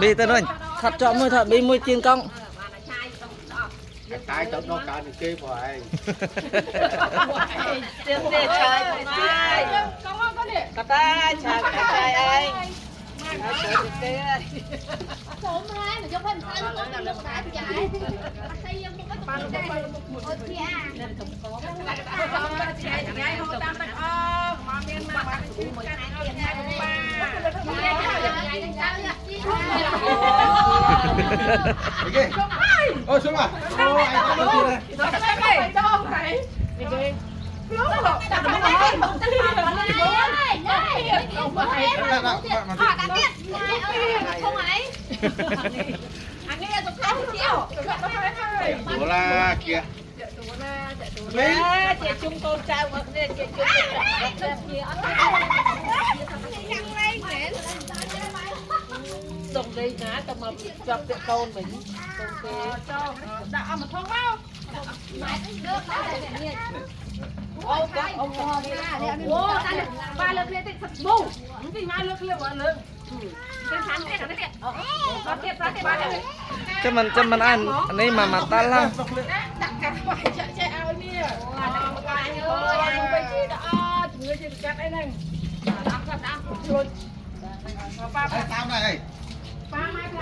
bị tên ơi thật chọn môi thật bị môi chiên công cái chỗ nó cả được kia vậy Tiền tiền trời của mai. Cà ta chào cả trai anh. Số mai mà cho phần thân có được đá chạy. Xây dựng một cái tụng đây. Ôi kìa. ôi xuống rồi ôi anh Ủa là kìa Chị chung con trai hoặc chị chung Dùng đi ngã cho mà chọc cái con mình. Cho đã mà thông báo. Ô các ông ô ta ba lực lên tích thật bù. Cái mai lực lên mà lực. Cái sáng cái đó đấy. Có tiếp ra cái ba này. cho mình ăn anh ấy mà ta la Đặt cả phải chạy ao đi. Ôi anh phải chi đó. Người chỉ cắt đây này. Đặt luôn. tao này Ba mai là